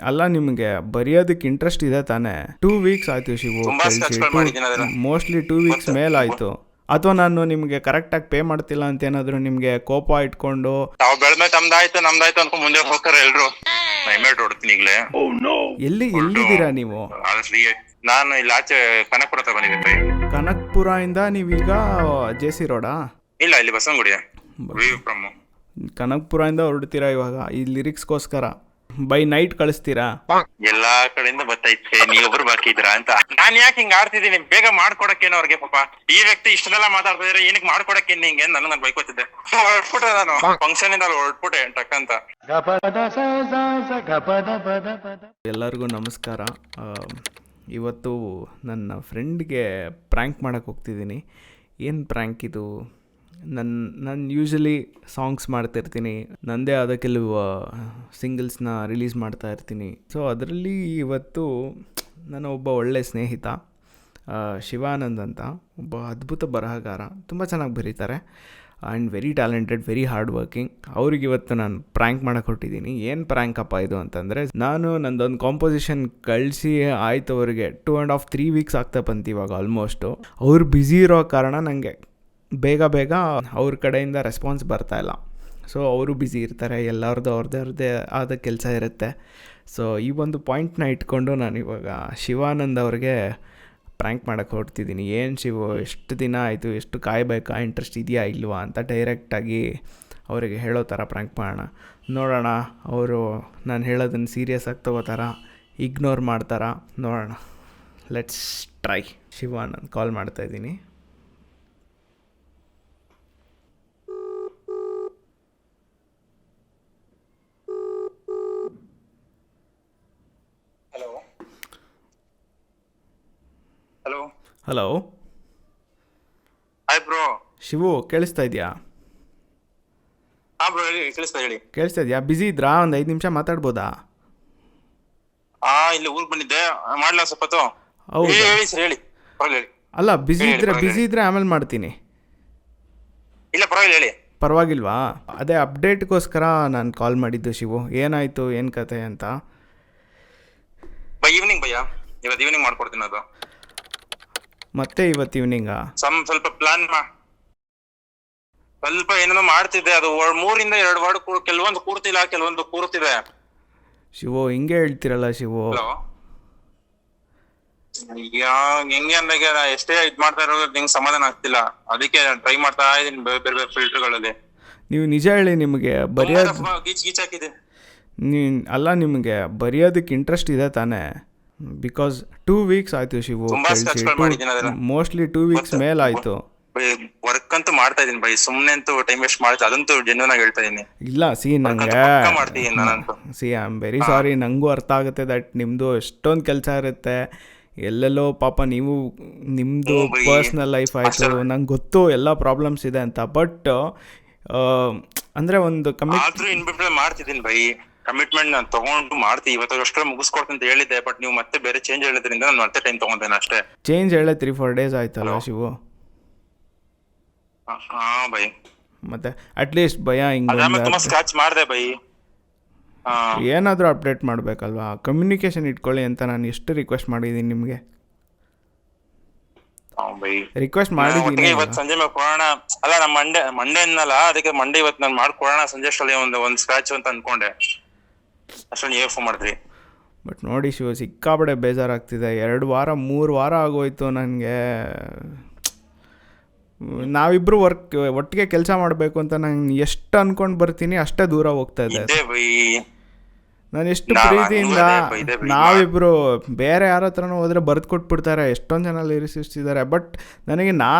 ಅಲ್ಲ ನಿಮಗೆ ಬರೆಯೋದಕ್ಕೆ ಇಂಟ್ರೆಸ್ಟ್ ಇದೆ ತಾನೇ? 2 ವೀಕ್ಸ್ ಆಯಿತು ಶಿವು ತುಂಬಾ ಕಳಿಸಿ. ಸ್ಕೆಚ್ಗಳು ಮಾಡಿದ್ದೀನಿ ಅದನ್ನ. ಮೋಸ್ಟ್ಲಿ 2 ವೀಕ್ಸ್ ಗೊತ್ತು. ಮೇಲಾಯಿತು. ಅಥವಾ ನಾನು ನಿಮಗೆ ಕರೆಕ್ಟಾಗಿ ಪೇ ಮಾಡ್ತಿಲ್ಲ ಅಂತ ಏನಾದರೂ ನಿಮಗೆ ಕೋಪ ಇಟ್ಕೊಂಡು ತಾವು ಬೆಳ್ಮೆ ನಮ್ದಾಯ್ತು ಅನ್ಕೊಂಡು ಮುಂದೆ ಹೋಗ್ತಾರೆ ಎಲ್ರು. ಹೆಲ್ಮೆಟ್ ಹೊಡ್ತೀನಿ ಈಗಲೇ. ಎಲ್ಲಿದ್ದೀರಾ ನೀವು? ನಾನು ಇಲ್ಲಿ ಆಚೆ ಕನಕಪುರ ಹತ್ರ ಬಂದಿದ್ದೀನಿ ಬೈ. ಕನಕಪುರದಿಂದ ನೀವೀಗ ಜೆ.ಸಿ. ರೋಡಾ? ಇಲ್ಲ, ಇಲ್ಲಿ ಬಸವನಗುಡಿ ಫ್ರಮ್. ಕನಕಪುರದಿಂದ ಹೊರಡ್ತೀರಾ ಇವಾಗ ಈ ಲಿರಿಕ್ಸ್ಗೋಸ್ಕರ? ಬೈ ನೈಟ್ ಕಳಿಸ್ತೀರಾ? ಎಲ್ಲಾ ಕಡೆಯಿಂದ ಬತ್ತೈತೆ, ನೀವೊಬ್ರು ಬಾಕಿ ಇದ್ರಾ ಅಂತ. ನಾನ್ ಯಾಕೆ ಹಿಂಗ್ ಆಡ್ತಿದ್ದೀನಿ? ಬೇಗ ಮಾಡ್ಕೊಡಕ್ಕೇನೋ ಅವ್ರಿಗೆ. ಪಾಪ ಈ ವ್ಯಕ್ತಿ ಇಷ್ಟೆಲ್ಲ ಮಾತಾಡ್ತಾ ಇದ್ರೆ ಏನಕ್ಕೆ ಮಾಡ್ಕೊಡಕ್ಕೇನು ಹಿಂಗೆ ನಾನು ಬೈಕೋತಿದ್ದೆ. ಹೊರಟ್ಬಿಟ್ಟೆ ನಾನು ಫಂಕ್ಷನ್ ಇಂದ ಹೊರಟ್ಬಿಟ್ಟೆ ಟಕ್ಕಂತ. ಎಲ್ಲರಿಗೂ ನಮಸ್ಕಾರ. ಇವತ್ತು ನನ್ನ ಫ್ರೆಂಡ್ಗೆ ಪ್ರ್ಯಾಂಕ್ ಮಾಡೋಕ್ಕೆ ಹೋಗ್ತಿದ್ದೀನಿ. ಏನು ಪ್ರ್ಯಾಂಕ್ ಇದು? ನಾನು ಯೂಶ್ವಲಿ ಸಾಂಗ್ಸ್ ಮಾಡ್ತಾಯಿರ್ತೀನಿ, ನನ್ನದೇ ಆದ ಕೆಲವು ಸಿಂಗಲ್ಸ್ನ ರಿಲೀಸ್ ಮಾಡ್ತಾ ಇರ್ತೀನಿ. ಸೊ ಅದರಲ್ಲಿ ಇವತ್ತು ನನ್ನ ಒಬ್ಬ ಒಳ್ಳೆಯ ಸ್ನೇಹಿತ ಶಿವಾನಂದ್ ಅಂತ, ಒಬ್ಬ ಅದ್ಭುತ ಬರಹಗಾರ, ತುಂಬ ಚೆನ್ನಾಗಿ ಬರೀತಾರೆ and very talented, very hard working. ಅವ್ರಿಗೆ ಇವತ್ತು ನಾನು ಪ್ರ್ಯಾಂಕ್ ಮಾಡೋಕ್ಕೆ ಹೊರಟಿದ್ದೀನಿ. ಏನು ಪ್ರ್ಯಾಂಕಪ್ಪ ಇದು ಅಂತಂದರೆ, ನಾನು ನಂದೊಂದು ಕಾಂಪೋಸಿಷನ್ ಕಳಿಸಿ ಆಯಿತು ಅವ್ರಿಗೆ 2.5-3 ವೀಕ್ಸ್ ಆಗ್ತಾ ಬಂತು ಇವಾಗ ಆಲ್ಮೋಸ್ಟು. ಅವ್ರು ಬ್ಯುಸಿ ಇರೋ ಕಾರಣ ನನಗೆ ಬೇಗ ಅವ್ರ ಕಡೆಯಿಂದ ರೆಸ್ಪಾನ್ಸ್ ಬರ್ತಾಯಿಲ್ಲ. ಸೊ ಅವರು ಬ್ಯುಸಿ ಇರ್ತಾರೆ, ಎಲ್ಲರದ್ದು ಅವ್ರದ್ದೇ ಆದ ಕೆಲಸ ಇರುತ್ತೆ. ಸೊ ಈ ಒಂದು ಪಾಯಿಂಟ್ನ ಇಟ್ಕೊಂಡು ನಾನು ಇವಾಗ ಶಿವಾನಂದ್ ಅವ್ರಿಗೆ ಪ್ರ್ಯಾಂಕ್ ಮಾಡೋಕ್ಕೆ ಹೊರಡ್ತಿದ್ದೀನಿ. ಏನು ಶಿವು, ಎಷ್ಟು ದಿನ ಆಯಿತು, ಎಷ್ಟು ಕಾಯಬೇಕಾ, ಇಂಟ್ರೆಸ್ಟ್ ಇದೆಯಾ ಇಲ್ವಾ ಅಂತ ಡೈರೆಕ್ಟಾಗಿ ಅವರಿಗೆ ಹೇಳೋ ಥರ ಪ್ರ್ಯಾಂಕ್ ಮಾಡೋಣ. ನೋಡೋಣ ಅವರು ನಾನು ಹೇಳೋದನ್ನು ಸೀರಿಯಸ್ ಆಗಿ ತಗೋತಾರ, ಇಗ್ನೋರ್ ಮಾಡ್ತಾರ, ನೋಡೋಣ. Let's try. ಶಿವಾನಂದ್ ಕಾಲ್ ಮಾಡ್ತಾಯಿದ್ದೀನಿ. ಹಲೋ. Hi bro. ಶಿವು ಕೇಳಿಸ್ತಾ ಇದೆಯಾ? ಹಾಂ ಬ್ರೋ, ಹೇಳಿ. ಕೇಳಿಸ್ತಾ ಇದೆಯಾ? ಬ್ಯುಸಿ ಇದ್ರಾ? ಒಂದು 5 ನಿಮಿಷ ಮಾತಾಡ್ಬೋದಾ? ಇಲ್ಲಿ ಊರಿಗೆ ಬಂದಿದ್ದೆ, ಮಾಡ್ಲಾ ಸ್ವಲ್ಪ ಹೊತ್ತು? ಹೌದು. ಹೇಳಿ ಸರ್, ಹೇಳಿ. ಪರವಾಗಿಲ್ಲ, ಹೇಳಿ. ಅಲ್ಲ, ಬ್ಯುಸಿ ಇದ್ದರೆ ಆಮೇಲೆ ಮಾಡ್ತೀನಿ. ಇಲ್ಲ ಪರವಾಗಿಲ್ಲ, ಹೇಳಿ. ಪರವಾಗಿಲ್ವಾ? ಅದೇ ಅಪ್ಡೇಟ್ಗೋಸ್ಕರ ನಾನು ಕಾಲ್ ಮಾಡಿದ್ದು ಶಿವು. ಏನಾಯಿತು, ಏನು ಕತೆ ಅಂತ. ಈವ್ನಿಂಗ್ ಭಯ್ಯ, ಇವತ್ತು ಈವ್ನಿಂಗ್ ಮಾಡ್ಕೊಡ್ತೀನಿ. ಅದು ಮತ್ತೆ ಇವತ್ತು ಈವ್ನಿಂಗಾ? ಸ್ವಲ್ಪ ಪ್ಲಾನ್ ಸ್ವಲ್ಪ ಏನೇನೋ ಮಾಡ್ತಿದ್ದೆ. ಅದು 3-2 ವರ್ಡ್ ಕೆಲವೊಂದು ಕೂರ್ತಿಲ್ಲ, ಕೆಲವೊಂದು ಕೂರ್ತಿದೆ. ಶಿವು ಹಿಂಗೆ ಹೇಳ್ತಿರಲ್ಲ ಶಿವು. ಹೆಂಗೆ ಅಂದಾಗ ಎಷ್ಟೇ ಇದ್ ಮಾಡ್ತಾ ಇರೋದು ನಿಂಗೆ ಸಮಾಧಾನ ಆಗ್ತಿಲ್ಲ. ಅದಕ್ಕೆ ಟ್ರೈ ಮಾಡ್ತಾ ಇದೀನಿ ಬೇರೆ ಫಿಲ್ಟರ್ಗಳಲ್ಲಿ. ನೀವು ನಿಜ ಹೇಳಿ, ನಿಮಗೆ ಗೀಚ್ ಹಾಕಿದೆ. ಅಲ್ಲ ನಿಮಗೆ ಬರೆಯೋದಕ್ಕೆ ಇಂಟ್ರೆಸ್ಟ್ ಇದೆ ತಾನೇ? ಬಿಕಾಸ್ 2 ವೀಕ್ಸ್ ಆಯಿತು ಶಿವು ಕಳಿಸಿ. Mostly 2 weeks ಮೇಲಾಯಿತು. ವರ್ಕ್ ಅಂತೂ ಮಾಡ್ತಾ ಇದೀನಿ ಬೈ, ಸುಮ್ಮನೆ ಅಂತೂ ಟೈಮ್ ವೇಸ್ಟ್ ಮಾಡ್ತಾ, ಅದಂತೂ ಜೆನ್ಯೂನ್ ಆಗಿ ಹೇಳ್ತಾ ಇದೀನಿ. ಇಲ್ಲ ನಂಗೆ ಐ ಆಮ್ ವೆರಿ ಸಾರಿ. ನನಗೂ ಅರ್ಥ ಆಗುತ್ತೆ ದಟ್ ನಿಮ್ಮದು ಎಷ್ಟೊಂದು ಕೆಲಸ ಇರುತ್ತೆ, ಎಲ್ಲೆಲ್ಲೋ ಪಾಪ ನೀವು ನಿಮ್ಮದು ಪರ್ಸ್ನಲ್ ಲೈಫ್ ಆಯಿತು, ನಂಗೆ ಗೊತ್ತು ಎಲ್ಲ ಪ್ರಾಬ್ಲಮ್ಸ್ ಇದೆ ಅಂತ. ಬಟ್ ಅಂದರೆ ಒಂದು ಮಾಡ್ತಿದ್ದೀನಿ ಬೈ, ಕಮಿಟ್ಮೆಂಟ್ ನಾನು ತಗೊಂಡು ಮಾಡ್ತೀವಿ. ಇವತ್ತು ಅಷ್ಟೇ ಮುಗಿಸ್ಕೊಡ್ತೀನಿ ಅಂತ ಹೇಳಿದ್ದೆ, ಬಟ್ ನೀವು ಮತ್ತೆ ಬೇರೆ ಚೇಂಜ್ ಹೇಳಿದ್ರಿಂದ ನಾನು ಮತ್ತೆ ಟೈಮ್ ತಗೊಂಡೇನೆ ಅಷ್ಟೇ. ಚೇಂಜ್ ಹೇಳೇ 3-4 ಡೇಸ್ ಆಯ್ತಲ್ಲ ಶಿವು. ಬೈ ಮತ್ತೆ ಅಟ್ಲೀಸ್ಟ್ ಭಯ ತುಂಬಾ ಸ್ಕ್ರಾಚ್ ಮಾಡಿದೆ ಬೈ. ಏನಾದರೂ ಅಪ್ಡೇಟ್ ಮಾಡಬೇಕಲ್ವಾ, ಕಮ್ಯುನಿಕೇಶನ್ ಇಟ್ಕೊಳ್ಳಿ ಅಂತ ನಾನು ಎಷ್ಟು ರಿಕ್ವೆಸ್ಟ್ ಮಾಡಿದ್ದೀನಿ ನಿಮಗೆ. ರಿಕ್ವೆಸ್ಟ್ ಮಾಡಿದ್ದೀನಿ. ಇವತ್ತು ಸಂಜೆ ಮೇಲೆ ಕೊಡೋಣ ಅಲ್ಲ, ನಮ್ಮ ಮಂಡೇ ಅನ್ನಲ್ಲ, ಅದಕ್ಕೆ ಮಂಡೇ ಇವತ್ತು ನಾನು ಮಾಡ್ಕೊಡೋಣ ಸಂಜೆ ಅಷ್ಟರಲ್ಲಿ ಒಂದು ಸ್ಕ್ರಾಚ್ ಅಂತ ಅನ್ಕೊಂಡೆ. ಅಷ್ಟೊಂದು ನೀವು ಫೋನ್ ಮಾಡಿದ್ರಿ. ಬಟ್ ನೋಡಿ ಶಿವ, ಸಿಕ್ಕಾಪಡೆ ಬೇಜಾರಾಗ್ತಿದೆ. 2 ವಾರ 3 ವಾರ ಆಗೋಯ್ತು ನನಗೆ. ನಾವಿಬ್ಬರು ಒಟ್ಟಿಗೆ ಕೆಲಸ ಮಾಡಬೇಕು ಅಂತ ನಾನು ಎಷ್ಟು ಅನ್ಕೊಂಡು ಬರ್ತೀನಿ ಅಷ್ಟೇ ದೂರ ಹೋಗ್ತಾ ಇದೆ. ನಾನು ಎಷ್ಟು ಪ್ರೀತಿಯಿಂದ ನಾವಿಬ್ಬರು ಬೇರೆ ಯಾರ ಹತ್ರನೂ ಹೋದರೆ ಬರೆದು ಕೊಟ್ಬಿಡ್ತಾರೆ, ಎಷ್ಟೊಂದು ಜನ ಲಿರಿಸಿಸ್ಟ್ ಇದ್ದಾರೆ. ಬಟ್ ನನಗೆ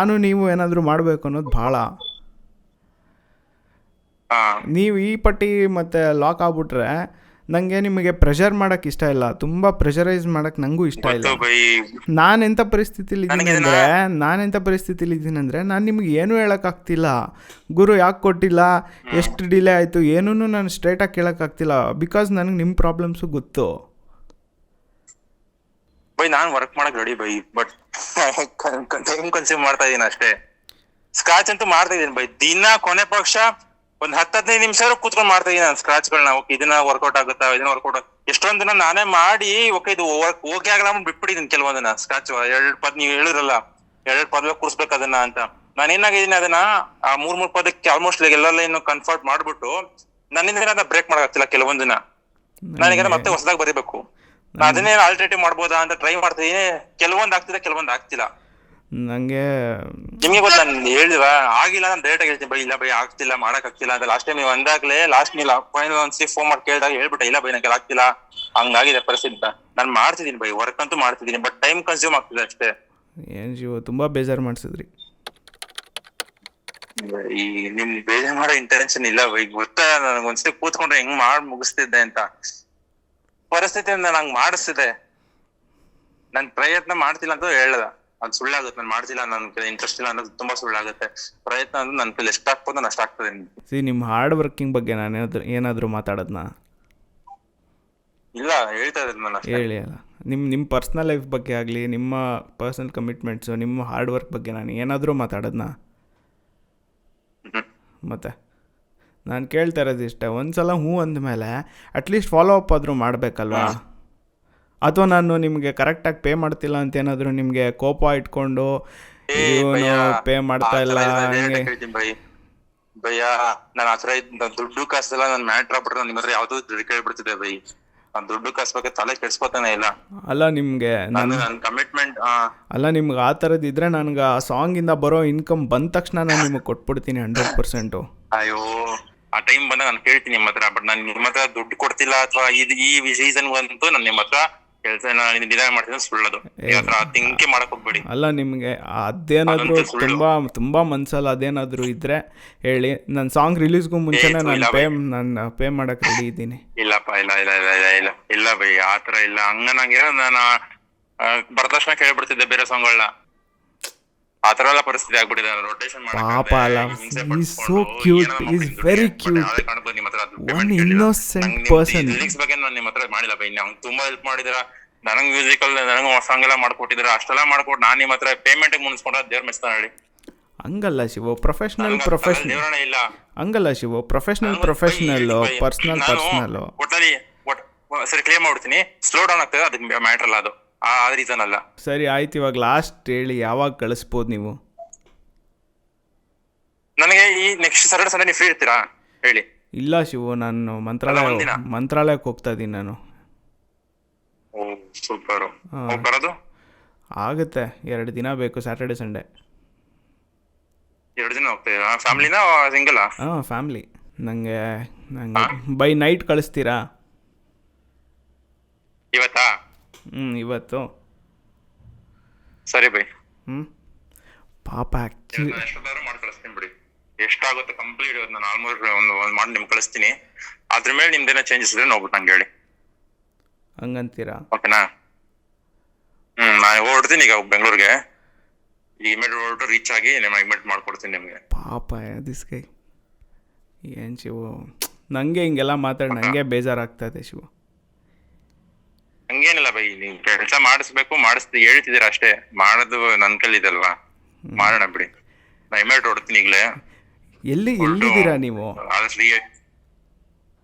ನೀವು ಏನಾದರೂ ಮಾಡಬೇಕು ಅನ್ನೋದು ಭಾಳ. ನೀವು ಈ ಪಟ್ಟಿ ಮತ್ತು ಲಾಕ್ ಆಗ್ಬಿಟ್ರೆ ನನಗೆ ನಿಮಗೆ ಪ್ರೆಷರ್ ಮಾಡೋಕ್ಕೆ ಇಷ್ಟ ಇಲ್ಲ, ತುಂಬ ಪ್ರೆಷರೈಸ್ ಮಾಡೋಕ್ಕೆ ನನಗೂ ಇಷ್ಟ ಇಲ್ಲ. ನಾನೆಂಥ ಪರಿಸ್ಥಿತಿಲಿ ಇದ್ದೀನಿ ಅಂದರೆ ನಾನು ನಿಮಗೆ ಏನೂ ಹೇಳೋಕ್ಕಾಗ್ತಿಲ್ಲ. ಗುರು ಯಾಕೆ ಕೊಟ್ಟಿಲ್ಲ, ಎಷ್ಟು ಡಿಲೇ ಆಯಿತು, ಏನೂ ನಾನು ಸ್ಟ್ರೈಟಾಗಿ ಕೇಳೋಕ್ಕಾಗ್ತಿಲ್ಲ. ಬಿಕಾಸ್ ನನಗೆ ನಿಮ್ಮ ಪ್ರಾಬ್ಲಮ್ಸು ಗೊತ್ತು. ನಾನು ವರ್ಕ್ ಮಾಡಕ್ಕೆ ready by, but time consume ಮಾಡ್ತಾ ಇದ್ದೀನಿ ಅಷ್ಟೇ. ಸ್ಕ್ರಾಚ್ ಅಂತೂ ಮಾಡ್ತಾ ಇದ್ದೀನಿ ಬೈ. ದಿನ ಕೊನೆ ಪಕ್ಷ ಒಂದ್ 10-15 ನಿಮಿಷ ಕೂತ್ಕೊಂಡ್ ಮಾಡ್ತಾ ಇದೀನಿ ನಾನು ಸ್ಕ್ರಾಚ್ಗಳನ್ನ. ಓಕೆ ಇದನ್ನ ವರ್ಕೌಟ್ ಆಗುತ್ತಾ, ಇದನ್ನ ವರ್ಕೌಟ್ ಎಷ್ಟೊಂದ್ ದಿನ ನಾನೇ ಮಾಡಿ ಓಕೆ ಇದು ಓಕೆ ಆಗಲ್ಲ ಬಿಟ್ಬಿಟ್ಟಿದೀನಿ ಕೆಲವೊಂದನ್ನ ಸ್ಕ್ರಾಚ್. 2 ಪದ ನೀವ್ ಹೇಳಿರಲ್ಲ 2 ಪದ ಕೂರ್ಸ್ಬೇಕು ಅದನ್ನ ಅಂತ. ನಾನು ಏನಾಗಿದ್ದೀನಿ ಅದನ್ನ ಆ 3 ಪದಕ್ಕೆ ಆಲ್ಮೋಸ್ಟ್ ಎಲ್ಲೆಲ್ಲ ಇನ್ನು ಕನ್ಫರ್ಟ್ ಮಾಡ್ಬಿಟ್ಟು ನನ್ನಿಂದ ಬ್ರೇಕ್ ಮಾಡಕ್ತಿಲ್ಲ ಕೆಲವೊಂದಿನ. ನನಗೆ ಮತ್ತೆ ಹೊಸದಾಗಿ ಬರೀಬೇಕು. ಅದನ್ನೇ ಆಲ್ಟರ್ನೇಟಿವ್ ಮಾಡ್ಬೋದಾ ಅಂತ ಟ್ರೈ ಮಾಡ್ತಾ ಇದೀನಿ. ಕೆಲವೊಂದ್ ಆಗ್ತಿದೆ, ಕೆಲವೊಂದ್ ಆಗ್ತಿಲ್ಲ. ನನಗೆ ನಿಮ್ಗೆ ಗೊತ್ತ, ನಾನು ಹೇಳಿಲ್ವಾ ಆಗಿಲ್ಲ, ನಾನು ಡೈರೆಕ್ಟ್ ಆಗಿ ಹೇಳ್ತೀನಿ ಬೈ ಇಲ್ಲ ಬೈ ಆಗ್ತಿಲ್ಲ, ಮಾಡಕ್ ಆಗ್ತಿಲ್ಲ ಅಂತ. ಲಾಸ್ಟ್ ಟೈಮ್ ನೀವು ಅಂದಾಗ್ಲೇ ಲಾಸ್ಟ್ ನೀವು ಫೈನಲ್ ಒಂದ್ಸಿ ಫೋನ್ ಮಾಡಿ ಕೇಳಿದಾಗ ಹೇಳ್ಬಿಟ್ಟೆ ಇಲ್ಲ ಬೈ ನಂಗೆ ಆಗ್ತಿಲ್ಲ, ಹಂಗಾಗಿದೆ ಪರಿಸ್ಥಿತಿ. ನಾನು ಮಾಡ್ತಿದ್ದೀನಿ ಬೈ, ವರ್ಕ್ ಅಂತೂ ಮಾಡ್ತಿದ್ದೀನಿ, ಬಟ್ ಟೈಮ್ ಕನ್ಸ್ಯೂಮ್ ಆಗ್ತಿದೆ ಅಷ್ಟೇ. ಏನು ಶಿವ ತುಂಬ ಬೇಜಾರು ಮಾಡಿಸಿದ್ರಿ. ಈ ನಿಮ್ ಬೇಜಾರ್ ಮಾಡೋ ಇಂಟೆನ್ಷನ್ ಇಲ್ಲ ಬೈ, ಗೊತ್ತಾ ನನಗೆ ಒಂದ್ಸತಿ ಕೂತ್ಕೊಂಡ್ರೆ ಹೆಂಗ್ ಮಾಡ್ ಮುಗಿಸ್ತಿದ್ದೆ ಅಂತ. ಪರಿಸ್ಥಿತಿಯಿಂದ ನಂಗೆ ಮಾಡಿಸ್ತಿದೆ. ನನ್ ಪ್ರಯತ್ನ ಮಾಡ್ತಿಲ್ಲ ಅಂತ ಹೇಳ್ದ, ಅದು ಸುಳ್ಳಾಗುತ್ತೆ. ನಾನು ಮಾಡ್ತಿಲ್ಲ, ನನ್ ಇಂಟ್ರೆಸ್ಟ್ ಇಲ್ಲ ಅನ್ನೋದು ತುಂಬಾ ಸುಳ್ಳಾಗುತ್ತೆ. ಪ್ರಯತ್ನ ಅಂದ್ರೆ ನನ್ನ ಕೈಲಿ ಎಷ್ಟಾಗ್ಬೋದು ನಾನು ಅಷ್ಟಾಗ್ತದೆ. ನಿಮ್ಮ ಹಾರ್ಡ್ ವರ್ಕಿಂಗ್ ಬಗ್ಗೆ ನಾನು ಏನಾದರೂ ಮಾತಾಡೋದನ್ನ ಇಲ್ಲ ಹೇಳ್ತಾ ಇದ್ದೀನಿ ನಾನು ಅಷ್ಟೇ. ಹೇಳಿ ಅಲ್ಲ, ನಿಮ್ಮ ಪರ್ಸ್ನಲ್ ಲೈಫ್ ಬಗ್ಗೆ ಆಗಲಿ, ನಿಮ್ಮ ಪರ್ಸ್ನಲ್ ಕಮಿಟ್ಮೆಂಟ್ಸು, ನಿಮ್ಮ ಹಾರ್ಡ್ ವರ್ಕ್ ಬಗ್ಗೆ ನಾನು ಏನಾದರೂ ಮಾತಾಡೋದನ್ನ. ಮತ್ತು ನಾನು ಕೇಳ್ತಾ ಇರೋದು ಇಷ್ಟ, ಒಂದು ಸಲ ಹ್ಞೂ ಅಂದಮೇಲೆ ಅಟ್ಲೀಸ್ಟ್ ಫಾಲೋ ಅಪ್ ಆದರೂ ಮಾಡಬೇಕಲ್ವಾ? ಅಥವಾ ನಾನು ನಿಮಗೆ ಕರೆಕ್ಟಾಗಿ ಪೇ ಮಾಡ್ತಿಲ್ಲ ಅಂತ ಏನಾದರೂ ನಿಮಗೆ ಕೋಪ ಇಟ್ಕೊಂಡು ಇವನು ಪೇ ಮಾಡ್ತಾ ಇಲ್ಲ ಹಂಗೆ ಭಯ್ಯ ನಾನು ಹತ್ರ ದುಡ್ಡು ಕಾಸೆಲ್ಲ ನನ್ ಮ್ಯಾಟ್ರ್ ಆಗ್ಬಿಟ್ರೆ ನಿಮ್ಮ ಹತ್ರ ಯಾವ್ದು ಕೇಳ್ಬಿಡ್ತಿದ್ದೆ ಬೈ. ನಾನು ದುಡ್ಡು ಕಾಸು ಬಗ್ಗೆ ತಲೆ ಕೆಡ್ಸ್ಕೊತಾನೆ ಇಲ್ಲ. ಅಲ್ಲ ನಿಮಗೆ ನನ್ನ ಕಮಿಟ್ಮೆಂಟ್ ಅಲ್ಲ ನಿಮ್ಗೆ ಆ ಥರದ್ದು ಇದ್ರೆ ನನಗೆ ಆ ಸಾಂಗಿಂದ ಬರೋ ಇನ್ಕಮ್ ಬಂದ ತಕ್ಷಣ ನಾನು ನಿಮಗೆ ಕೊಟ್ಬಿಡ್ತೀನಿ 100%. ಅಯ್ಯೋ ಆ ಟೈಮ್ ಬಂದಾಗ ನಾನು ಕೇಳ್ತೀನಿ ನಿಮ್ಮ ಹತ್ರ, ಬಟ್ ನಾನು ನಿಮ್ಮ ಹತ್ರ ದುಡ್ಡು ಕೊಡ್ತಿಲ್ಲ ಅಥವಾ ಈ ಸೀಸನ್ ಅಂತೂ ನಾನು ನಿಮ್ಮ ಹತ್ರ ಕೆಲಸ ದಿನ ಮಾಡ್ತೀನಿ ಸುಳ್ಳದು. ತಿಂಕೆ ಮಾಡಕ್ ಹೋಗ್ಬೇಡಿ. ಅಲ್ಲ ನಿಮಗೆ ಅದೇನಾದರೂ ತುಂಬಾ ಮನ್ಸಲ್ಲ ಅದೇನಾದರೂ ಇದ್ರೆ ಹೇಳಿ, ನನ್ನ ಸಾಂಗ್ ರಿಲೀಸ್ಗೂ ಮುಂಚೆನೇ ನಾನು ಪೇ ಮಾಡಕ್ ರೆಡಿ ಇದ್ದೀನಿ. ಇಲ್ಲಪ್ಪ ಇಲ್ಲ ಇಲ್ಲ ಇಲ್ಲ ಇಲ್ಲ ಇಲ್ಲ ಇಲ್ಲ ಬೈ, ಆತರ ಇಲ್ಲ. ಹಂಗ ನಂಗೆ ನಾನು ಬರ್ತಕ್ಷಣ ಕೇಳ್ಬಿಡ್ತಿದ್ದೆ ಬೇರೆ ಸಾಂಗ್ಗಳನ್ನ. ಆತರ ಎಲ್ಲ ಪರಿಸ್ಥಿತಿ ಆಗ್ಬಿಟ್ಟಿದೆ. ರೊಟೇಷನ್ ಪಾಪ ಅಲ್ಲ, is so cute, is very cute, one innocent person. Lyrics ಬಗ್ಗೆ ನಾನು ನಿಮ್ಮ ಹತ್ರ ಮಾಡಿಲ್ಲ ಬೈ, ನಂಗೆ ತುಂಬಾ ಹೆಲ್ಪ್ ಮಾಡಿದಿರ. ನನಗ್ ಮ್ಯೂಸಿಕಲ್ ನನಗೂ ಸಾಂಗ್ ಎಲ್ಲ ಮಾಡ್ಕೊಟ್ಟಿದ್ರ, ಅಷ್ಟೆಲ್ಲ ಮಾಡ್ಕೊಟ್ಟು ನಾನು ನಿಮ್ಮ ಹತ್ರ ಪೇಮೆಂಟ್ ಮುನ್ಸ್ಕೊಂಡ್ರೆ ದೇವ್ರ ಮೆಚ್ತಾನೆ ಹೇಳಿ. ಹಂಗಲ್ಲ ಶಿವ, ಪ್ರೊಫೆಷನಲ್ ಇಲ್ಲ ಹಂಗಲ್ಲ ಶಿವ, ಪ್ರೊಫೆಷನಲ್ ಪರ್ಸನಲ್ ಒಟ್ಟಲ್ಲಿ ಸರಿ ಕ್ಲೇಮ್ ಮಾಡ್ಬಿಡ್ತೀನಿ. ಸ್ಲೋ ಡೌನ್ ಆಗ್ತದೆ, ಅದಕ್ಕೆ ಮ್ಯಾಟರ್ ಅಲ್ಲ, ಅದು ಆ ರೀಸನ್ ಅಲ್ಲ. ಸರಿ ಆಯ್ತು, ಇವಾಗ ಲಾಸ್ಟ್ ಹೇಳಿ, ಯಾವಾಗ ಕಳಿಸ್ಬೋದು ನೀವು? ನನಗೆ ಈ ನೆಕ್ಸ್ಟ್ ಸಾಟರ್ಡೆ ಸಂಡೇ ನೀವು ಫ್ರೀ ಇರ್ತೀರಾ ಹೇಳಿ? ಇಲ್ಲ ಶಿವು, ನಾನು ಮಂತ್ರಾಲಯಕ್ಕೆ ಹೋಗ್ತಾ ಇದ್ದೀನಿ ನಾನು. ಓ ಸೂಪರ್. ಬರೋದು ಆಗುತ್ತೆ, 2 ದಿನ ಬೇಕು, ಸ್ಯಾಟರ್ಡೆ ಸಂಡೇ 2 ದಿನ ಹೋಗ್ತೀರಾ? ಫ್ಯಾಮಿಲಿನಾ ಸಿಂಗಲಾ? ಹಾಂ ಫ್ಯಾಮಿಲಿ. ನನಗೆ ಬೈ ನೈಟ್ ಕಳಿಸ್ತೀರಾ? ಇವತ್ತಾ? ಇವತ್ತು ಸರಿ ಬೈ. ಪಾಪ ಆ್ಯಕ್ಚುಲಿ ಎಷ್ಟಾದ್ರೂ ಮಾಡಿ ಕಳಿಸ್ತೀನಿ ಬಿಡಿ. ಎಷ್ಟಾಗುತ್ತೆ ಕಂಪ್ಲೀಟ್ ನಾನು ಆಲ್ಮೋಸ್ಟ್ ಒಂದು ಮಾಡಿ ನಿಮ್ಗೆ ಕಳಿಸ್ತೀನಿ. ಅದ್ರ ಮೇಲೆ ನಿಮ್ದೇನೋ ಚೇಂಜಸ್ ಇದ್ರೆ ನೋಡ್ಬಿಟ್ಟು ನಂಗೆ ಹೇಳಿ. ಹಂಗಂತೀರಾ? ಓಕೆನಾ? ನಾನು ಹೊರಡ್ತೀನಿ ಈಗ ಬೆಂಗಳೂರಿಗೆ. ಈಗ ಇಮಿಡಿಯೇಟ್ ಹೊರಟು ರೀಚ್ ಆಗಿ ನಿಮ್ಮ ಇಮಿಡಿಯೇಟ್ ಮಾಡ್ಕೊಡ್ತೀನಿ ನಿಮಗೆ. ಪಾಪ ದಿಸ್ ಗೈ, ಏನು ಶಿವು, ನನಗೆ ಹಿಂಗೆಲ್ಲ ಮಾತಾಡಿ ನನಗೆ ಬೇಜಾರಾಗ್ತದೆ ಶಿವು. ಹಂಗೇನಿಲ್ಲ ಬೈ, ನೀವು ಕೆಲಸ ಮಾಡಿಸ್ತೀವಿ ಹೇಳ್ತಿದ್ದೀರಾ ಅಷ್ಟೇ. ಮಾಡೋದು ನನ್ನ ಕೈಲಿದಲ್ವಾ, ಮಾಡೋಣ ಬಿಡಿ. ನಾ ಇಮಿಡಿಯೇಟ್ ಹೊರಡ್ತೀನಿ ಈಗಲೇ. ಎಲ್ಲಿದ್ದೀರಾ ನೀವು?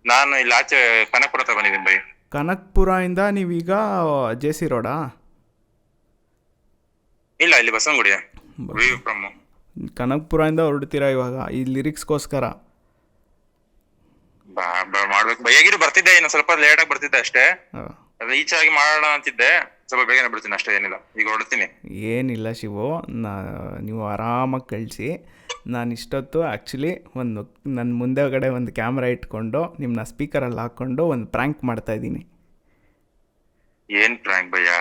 ನಾನು ಇಲ್ಲಿ ಆಚೆ ಕನಕಪುರ ತಗೊಂಡಿದ್ದೀನಿ ಬೈ. ಕನಕಪುರ ಇಂದ ನೀವೀಗ JC ರೋಡಾ? ಇಲ್ಲ, ಇಲ್ಲಿ ಬಸವನಗುಡಿ. ಕನಕಪುರದಿಂದ ಹೊರಡ್ತೀರಾ ಇವಾಗ ಈ ಲಿರಿಕ್ಸ್ಗೋಸ್ಕರ? ಮಾಡ್ಬೇಕು ಬೈಯಾಗಿರಿ. ಬರ್ತಿದ್ದೆ, ಇನ್ನು ಸ್ವಲ್ಪ ಲೇಟ್ ಆಗಿ ಬರ್ತಿದ್ದೆ ಅಷ್ಟೇ. ರೀಚ್ ಆಗಿ ಮಾಡೋಣ ಅಂತಿದ್ದೆ, ಸ್ವಲ್ಪ ಬೇಗನೆ ಬಿಡ್ತೀನಿ ಅಷ್ಟೇ. ಏನಿಲ್ಲ, ಈಗ ಹೊರಡ್ತೀನಿ. ಏನಿಲ್ಲ ಶಿವು, ನೀವು ಆರಾಮಾಗಿ ಕಳಿಸಿ. ನಾನು ಇಷ್ಟೊತ್ತು ಆ್ಯಕ್ಚುಲಿ ನನ್ನ ಮುಂದೆಗಡೆ ಒಂದು ಕ್ಯಾಮ್ರಾ ಇಟ್ಕೊಂಡು ನಿಮ್ಮನ್ನ ಸ್ಪೀಕರಲ್ಲಿ ಹಾಕ್ಕೊಂಡು ಒಂದು ಪ್ರ್ಯಾಂಕ್ ಮಾಡ್ತಾಯಿದ್ದೀನಿ. ಏನು ಪ್ರ್ಯಾಂಕ್ ಭಯ್ಯ?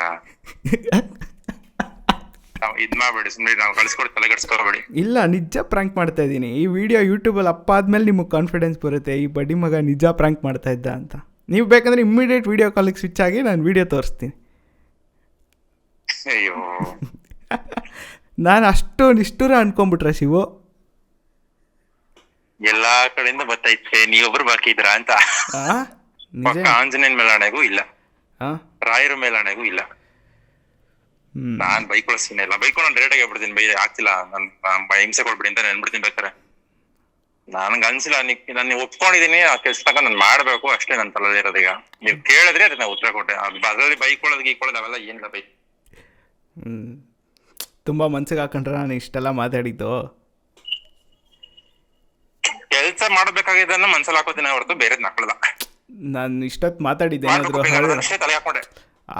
ಇದು ಮಾಡಬೇಡಿ ಸುಮ್ಮನೆ, ನಾವು ಕಳಿಸ್ಕೊಡಿ, ತಲೆಗೆಡ್ಸ್ಕೊಬೇಡಿ. ಇಲ್ಲ, ನಿಜ ಪ್ರ್ಯಾಂಕ್ ಮಾಡ್ತಾಯಿದ್ದೀನಿ. ಈ ವಿಡಿಯೋ ಯೂಟ್ಯೂಬಲ್ಲಿ ಅಪ್ಪ ಆದಮೇಲೆ ನಿಮಗೆ ಕಾನ್ಫಿಡೆನ್ಸ್ ಬರುತ್ತೆ, ಈ ಬಡ್ಡಿ ಮಗ ನಿಜ ಪ್ರ್ಯಾಂಕ್ ಮಾಡ್ತಾ ಇದ್ದ ಅಂತ. ನೀವು ಬೇಕಂದ್ರೆ ಇಮ್ಮಿಡಿಯೇಟ್ ವಿಡಿಯೋ ಕಾಲಿಗೆ ಸ್ವಿಚ್ ಆಗಿ ನಾನು ವಿಡಿಯೋ ತೋರಿಸ್ತೀನಿ. ಅಯ್ಯೋ, ನಾನು ಅಷ್ಟು ನಿಷ್ಠುರ ಅನ್ಕೊಂಡ್ಬಿಟ್ರೆ ಶಿವು? ಎಲ್ಲಾ ಕಡೆಯಿಂದ ಬರ್ತೈತೆ, ನೀವೊಬ್ರು ಬಾಕಿ ಇದ್ರ ಅಂತ. ಆಂಜನೇಯನ ಮೇಲಾಣೆಗೂ ಇಲ್ಲ, ರಾಯರ ಮೇಲಾಣೆಗೂ ಇಲ್ಲ. ನಾನ್ ಬೈಕ್ ಕಳಿಸ್ತೀನಿ. ಇಲ್ಲ ಬೈಕ್ ನಾನು ಡೈರೆಕ್ಟ್ ಆಗಿ ಹೇಳ್ಬಿಡ್ತೀನಿ, ಬೈ ಆಗ್ತಿಲ್ಲ, ನಾನು ಹಿಂಸೆ ಕೊಡ್ಬಿಡಿ ಅಂತ ನೆನ್ಬಿಡ್ತೀನಿ ಬೇಕಾರೆ. ನನ್ಗ ಅನ್ಸಿಲ್ಲ, ನಾನು ಒಪ್ಕೊಂಡಿದೀನಿ ಆ ಕೆಲ್ಸ ತಗೊಂಡ್ ನಾನು ಮಾಡ್ಬೇಕು ಅಷ್ಟೇ ನನ್ನ ತಲೆಯಲ್ಲಿ ಇರೋದು. ಈಗ ನೀವ್ ಕೇಳಿದ್ರೆ ಅದನ್ನ ಉತ್ತರ ಕೊಟ್ಟೆ. ಅದ್ರಲ್ಲಿ ಬೈಕೊಳ್ಳೋದು ಗೀಕೊಳ್ಳೋದು ಅವೆಲ್ಲ ಏನಿಲ್ಲ ಬೈ. ತುಂಬ ಮನ್ಸಿಗೆ ಹಾಕೊಂಡ್ರೆ ನಾನು ಇಷ್ಟೆಲ್ಲ ಮಾತಾಡಿದ್ದು. ಕೆಲ್ಸ ಮಾಡ್ಬೇಕಾಗಿದ್ದನ್ನ ಮನ್ಸಲ್ಲಿ ಹಾಕೋತೀನಿ ಹೊರತು ಬೇರೆದ್ ಹಾಕೊಳ್ಳಲ್ಲ. ನಾನು ಇಷ್ಟೊತ್ತು ಮಾತಾಡಿದ್ದೇನಾದರೂ ಅಷ್ಟೇ ತಲೆ ಹಾಕೊಂಡೆ.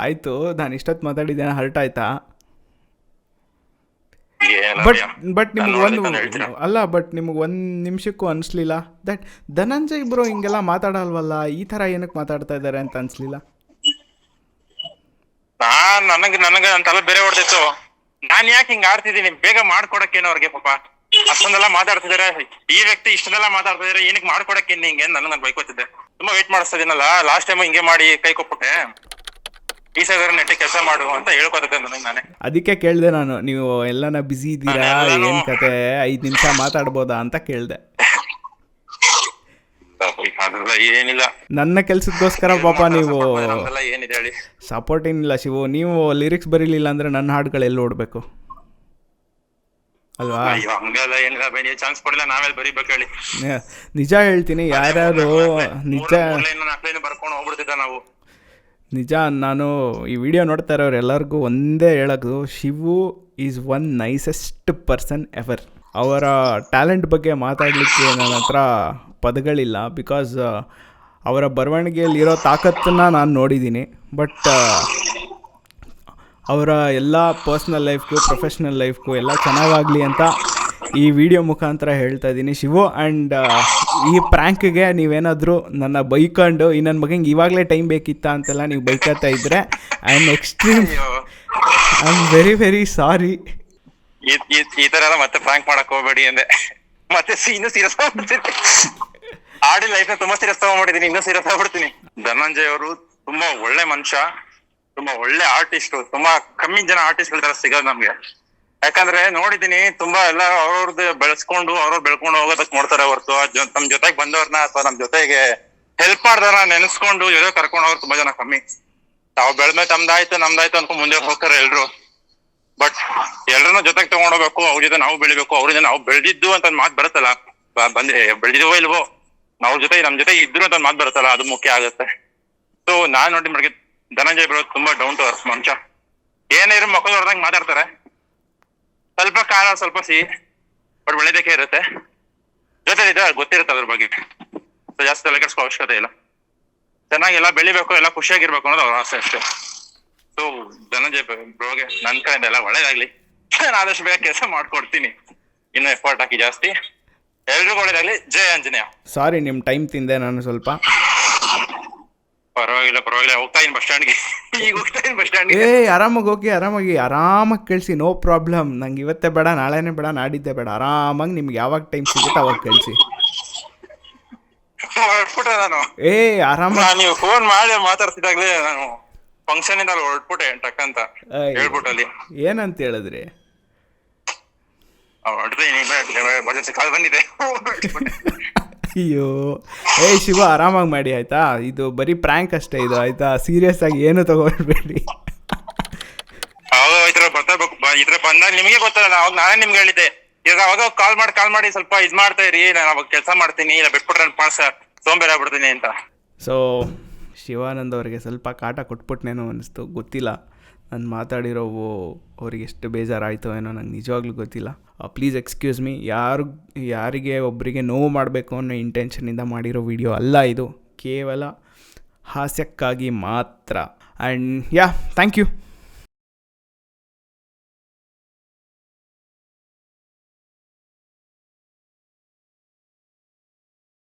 ಆಯಿತು, ನಾನು ಇಷ್ಟೊತ್ತು ಮಾತಾಡಿದ್ದೇನೆ ಹರ್ಟ್ ಆಯ್ತಾ? ಏನಿಲ್ಲ ಬಟ್ ಭಯ್ಯ. ಬಟ್ ನಾನ್ ನಿಮ್ಗೆ ನೋಡ್ಲಿಕ್ಕೆ ಒಂದು ಹೇಳ್ತೀರಾ? ಅಲ್ಲ, ಬಟ್ ನಿಮ್ಗೆ ಒಂದು ನಿಮಿಷಕ್ಕೂ ಅನಿಸ್ಲಿಲ್ಲ ದಟ್ ಧನಂಜಯ್ ಬ್ರೋ ಹಿಂಗೆಲ್ಲ ಮಾತಾಡಲ್ವಲ್ಲ, ಈ ಥರ ಏನಕ್ಕೆ ಮಾತಾಡ್ತಾ ಇದ್ದಾರೆ ಅಂತ ಅನಿಸ್ಲಿಲ್ಲ? ನನಗೆ ನನ್ನ ತಲೆ ಬೇರೆ ಹೊಡೆದಿತ್ತು. ನಾನ್ ಯಾಕೆ ಹಿಂಗ್ ಆಡ್ತಿದ್ದೀನಿ, ಬೇಗ ಮಾಡ್ಕೊಡಕ್ಕೇನೋ ಅವ್ರಿಗೆ ಪಾಪ ಅಷ್ಟೊಂದೆಲ್ಲ ಮಾತಾಡ್ತಿದಾರೆ. ಈ ವ್ಯಕ್ತಿ ಇಷ್ಟೊಂದೆಲ್ಲ ಮಾತಾಡ್ತಿದಾರೆ, ಏನಕ್ಕೆ ಮಾಡ್ಕೊಡಕ್ಕೇನು ಹಿಂಗೆ ನಾನು ಬೈಕೋತಿದ್ದೆ. ತುಂಬಾ ವೇಟ್ ಮಾಡಿಸ್ತಾ ಇದೀನಲ್ಲ, ಲಾಸ್ಟ್ ಟೈಮ್ ಹಿಂಗೆ ಮಾಡಿ ಕೈ ಕೊಟ್ಬಿಟ್ಟೆ. ಈ ಸಲ ನೆಟ್ಟಿ ಕೆಲಸ ಮಾಡು ಅಂತ ಹೇಳ್ಕೊತಿದ್ದೆ ನನಗೆ ನಾನೇ. ಅದಕ್ಕೆ ಕೇಳಿದೆ ನಾನು, ನೀವು ಎಲ್ಲನ ಬ್ಯುಸಿ ಇದ್ದೀರಾ, ಏನು ಕತೆ 5 ನಿಮಿಷ ಮಾತಾಡ್ಬೋದಾ ಅಂತ ಕೇಳಿದೆ. ಅದೆಲ್ಲ ಏನಿಲ್ಲ, ನನ್ನ ಕೆಲ್ಸಕ್ಕೋಸ್ಕರ ಪಾಪ ನೀವು ನಮ್ದೆಲ್ಲ ಏನಿದೆ ಹೇಳಿ. ಸಪೋರ್ಟ್ ಏನಿಲ್ಲ ಶಿವು. ನೀವು ಲಿರಿಕ್ಸ್ ಬರೀಲಿಲ್ಲ ಅಂದರೆ ನನ್ನ ಹಾಡುಗಳು ಎಲ್ಲಿ ಓಡಬೇಕು ಅಲ್ವಾ? ಅಯ್ಯೋ ಹಂಗೆಲ್ಲ ಏನಿಲ್ಲ ಬೈ, ನೀವು ಚಾನ್ಸ್ ಕೊಡಿಲ್ಲ, ನಾವೆಲ್ಲ ಬರೀಬೇಕು ಹೇಳಿ. ನಿಜ ಹೇಳ್ತೀನಿ, ಯಾರ್ಯಾರು ನಿಜ ಬರ್ಕೊಂಡು ಹೋಗ್ಬಿಡ್ತಿದ್ದ ನಾವು. ನಿಜ, ನಾನು ಈ ವಿಡಿಯೋ ನೋಡ್ತಾ ಇರೋರು ಎಲ್ಲರಿಗೂ ಒಂದೇ ಹೇಳೋದು, Shivu is one nicest person ever. ಅವರ ಟ್ಯಾಲೆಂಟ್ ಬಗ್ಗೆ ಮಾತಾಡಲಿಕ್ಕೆ ನನ್ನ ಹತ್ರ ಪದಗಳಿಲ್ಲ. ಬಿಕಾಸ್ ಅವರ ಬರವಣಿಗೆಯಲ್ಲಿರೋ ತಾಕತ್ತನ್ನು ನಾನು ನೋಡಿದ್ದೀನಿ. ಬಟ್ ಅವರ ಎಲ್ಲ ಪರ್ಸ್ನಲ್ ಲೈಫ್ಗೂ ಪ್ರೊಫೆಷ್ನಲ್ ಲೈಫ್ಗೂ ಎಲ್ಲ ಚೆನ್ನಾಗಾಗಲಿ ಅಂತ ಈ ವಿಡಿಯೋ ಮುಖಾಂತರ ಹೇಳ್ತಾ ಇದ್ದೀನಿ ಶಿವು. ಆ್ಯಂಡ್ ಈ ಪ್ರ್ಯಾಂಕ್ಗೆ ನೀವೇನಾದರೂ ನನ್ನ ಬೈಕೊಂಡು ಈ ನನ್ನ ಮಗಂಗೆ ಇವಾಗಲೇ ಟೈಮ್ ಬೇಕಿತ್ತಾ ಅಂತೆಲ್ಲ ನೀವು ಬೈಕೋತಾ ಇದ್ದರೆ I am very very sorry. ಈ ತರ ಎಲ್ಲ ಮತ್ತೆ ಪ್ರ್ಯಾಂಕ್ ಮಾಡಕ್ ಹೋಗ್ಬೇಡಿ ಅಂದೆ. ಮತ್ತೆ ಇನ್ನೂ ಸೀರಿಯಸ್ ಆಗ್ಬಿಡ್ತೀನಿ. ಆಡಿ ಲೈಫ್ ನ ತುಂಬಾ ಸೀರಿಯಸ್ ತಗೊಂಡ್ಬಿಟ್ಟಿದ್ದೀನಿ, ಇನ್ನೂ ಸೀರಿಯಸ್ ಆಗ್ಬಿಡ್ತೀನಿ. ಧನಂಜಯ್ ಅವರು ತುಂಬಾ ಒಳ್ಳೆ ಮನುಷ್ಯ, ತುಂಬಾ ಒಳ್ಳೆ ಆರ್ಟಿಸ್ಟ್. ತುಂಬಾ ಕಮ್ಮಿ ಜನ ಆರ್ಟಿಸ್ಟ್ ಗಳ ತರ ಸಿಗೋದು ನಮ್ಗೆ. ಯಾಕಂದ್ರೆ ನೋಡಿದೀನಿ, ತುಂಬಾ ಎಲ್ಲ ಅವ್ರವ್ರದ್ದು ಬೆಳೆಸ್ಕೊಂಡು ಬೆಳ್ಕೊಂಡು ಹೋಗೋದಕ್ ನೋಡ್ತಾರೆ ಹೊರತು ನಮ್ ಜೊತೆಗೆ ಬಂದವ್ರನ್ನ ಅಥವಾ ನಮ್ ಜೊತೆಗೆ ಹೆಲ್ಪ್ ಮಾಡ್ದಾರ ನೆನೆಸ್ಕೊಂಡು ಜೊತೆ ಕರ್ಕೊಂಡು ಹೋಗೋರು ತುಂಬಾ ಜನ ಕಮ್ಮಿ. ತಾವು ಬೆಳ್ಮೇಲೆ ನಮ್ದಾಯ್ತು ಅನ್ಕೊಂಡ್ ಮುಂದೆ ಹೋಗ್ತಾರೆ ಎಲ್ರು. ಬಟ್ ಎಲ್ರನ್ನೂ ಜೊತೆಗೆ ತಗೊಂಡೋಗ್ಬೇಕು, ಅವ್ರ ಜೊತೆ ನಾವು ಬೆಳಿಬೇಕು, ಅವ್ರಿಂದ ನಾವು ಬೆಳೆದಿದ್ದು ಅಂತ ಮಾತು ಬರುತ್ತಲ್ಲ, ಬಂದ್ರೆ ಬೆಳೆದಿಲ್ವೋ ಇಲ್ವೋ ಅವ್ರ ಜೊತೆ ನಮ್ ಜೊತೆ ಇದ್ರು ಅಂತ ಮಾತು ಬರುತ್ತಲ್ಲ, ಅದು ಮುಖ್ಯ ಆಗುತ್ತೆ. ಸೊ ನಾನ್ ನೋಡಿ ಮಡಿಗೆ ಧನಂಜಯ್ ಬರೋದು ತುಂಬಾ ಡೌನ್ ಟು ಅರ್ತ್ ಮನುಷ್ಯ. ಏನಿದ್ರು ಮಕ್ಕಳು ಹೊರದಂಗ್ ಮಾತಾಡ್ತಾರೆ, ಸ್ವಲ್ಪ ಖಾರ ಸ್ವಲ್ಪ ಸಿಹಿ ಬಟ್ ಒಳ್ಳೇದಕ್ಕೆ ಇರುತ್ತೆ. ಜೊತೆ ಗೊತ್ತಿರುತ್ತೆ ಅದ್ರ ಬಗ್ಗೆ, ಜಾಸ್ತಿ ತಲೆ ಕೆಡ್ಸ್ಕೋ ಅವಶ್ಯಕತೆ ಇಲ್ಲ. ಚೆನ್ನಾಗೆಲ್ಲ ಬೆಳಿಬೇಕು, ಎಲ್ಲ ಖುಷಿಯಾಗಿರ್ಬೇಕು ಅನ್ನೋದು ಅವ್ರ ಆಸೆ ಅಷ್ಟೇ. ಸೊ ಧನಂಜಯ್ ಬ್ರೋಗೆ ನನ್ ಕಡೆಯಿಂದ ಎಲ್ಲ ಒಳ್ಳೇದಾಗ್ಲಿ. ನಾನು ಆದಷ್ಟು ಬೇಗ ಕೆಲಸ ಮಾಡ್ಕೊಡ್ತೀನಿ, ಇನ್ನೂ ಎಫರ್ಟ್ ಹಾಕಿ ಜಾಸ್ತಿ. ಎಲ್ರಿಗೂ ಒಳ್ಳೇದಾಗ್ಲಿ. ಜೈ ಆಂಜನೇಯ. ಸಾರಿ ನಿಮ್ಮ ಟೈಮ್ ತಿಂದೆ ನಾನು ಸ್ವಲ್ಪ. ಪರವಾಗಿಲ್ಲ ಹೋಗ್ತಾ ಇದ್ದೀನಿ ಬಸ್ ಸ್ಟ್ಯಾಂಡ್ಗೆ. ಈಗ ಹೋಗ್ತಾ ಇದ್ದೀನಿ ಬಸ್ ಸ್ಟ್ಯಾಂಡ್ಗೆ. ಆರಾಮಾಗಿ ಕಳಿಸಿ, ನೋ ಪ್ರಾಬ್ಲಮ್. ನಂಗೆ ಇವತ್ತೇ ಬೇಡ, ನಾಳೆನೇ ಬೇಡ, ನಾಡಿದ್ದೆ ಬೇಡ, ಆರಾಮಾಗಿ ನಿಮ್ಗೆ ಯಾವಾಗ ಟೈಮ್ ಸಿಗುತ್ತೆ ಅವಾಗ ಕಳಿಸಿ. ಹೊರಟ್ಬಿಟ್ಟೆ ನಾನು. ಆರಾಮಾಗಿ ನೀವು ಫೋನ್ ಮಾಡಿ ಮಾತಾಡ್ತಿದ್ದಾಗ್ಲೇ ನಾನು ಫಂಕ್ಷನ್ ಇಂದ ಹೊರಟ್ಬಿಟ್ಟೆ ಟಕ್ಕಂತ ಹೇಳ್ಬಿಟ್ಟು ಅಲ್ಲಿ. ಏನಂತ ಹೇಳಿದ್ರಿ? ಎಮರ್ಜೆನ್ಸಿ ಕಾಲ್ ಬಂದಿದೆ. ಅಯ್ಯೋ ಶಿವ, ಆರಾಮಾಗಿ ಮಾಡಿ ಆಯ್ತಾ? ಇದು ಬರೀ ಪ್ರ್ಯಾಂಕ್ ಅಷ್ಟೇ ಇದು, ಆಯ್ತಾ? ಸೀರಿಯಸ್ ಆಗಿ ಏನು ತಗೊಳ್ಬೇಡಿ. ಈ ತರ ಬಂದಾಗ ನಿಮಗೆ ಗೊತ್ತಲ್ಲ, ಅವಾಗ ನಾನೇ ನಿಮ್ಗೆ ಹೇಳಿದ್ದೆ, ಈಗ ಅವಾಗ ಕಾಲ್ ಮಾಡಿ ಸ್ವಲ್ಪ ಇದ್ ಮಾಡ್ತಾ ಇರಿ, ನಾನು ಅವಾಗ ಕೆಲಸ ಮಾಡ್ತೀನಿ, ಇಲ್ಲ ಬಿಟ್ಬಿಟ್ರೆ ಸೋಂಬೇರಿ ಆಗ್ಬಿಡ್ತೀನಿ ಅಂತ. ಸೊ ಶಿವಾನಂದ್ ಅವರಿಗೆ ಸ್ವಲ್ಪ ಕಾಟ ಕೊಟ್ಬಿಟ್ನೇನೋ ಅನ್ನಿಸ್ತು, ಗೊತ್ತಿಲ್ಲ. ನಾನು ಮಾತಾಡಿರೋವು ಅವ್ರಿಗೆ ಎಷ್ಟು ಬೇಜಾರಾಯಿತೋ ಏನೋ ನಂಗೆ ನಿಜವಾಗ್ಲೂ ಗೊತ್ತಿಲ್ಲ. Please excuse me. ಯಾರಿಗೆ ಒಬ್ಬರಿಗೆ ನೋವು ಮಾಡಬೇಕು ಅನ್ನೋ ಇಂಟೆನ್ಷನಿಂದ ಮಾಡಿರೋ ವಿಡಿಯೋ ಅಲ್ಲ ಇದು, ಕೇವಲ ಹಾಸ್ಯಕ್ಕಾಗಿ ಮಾತ್ರ. And thank you.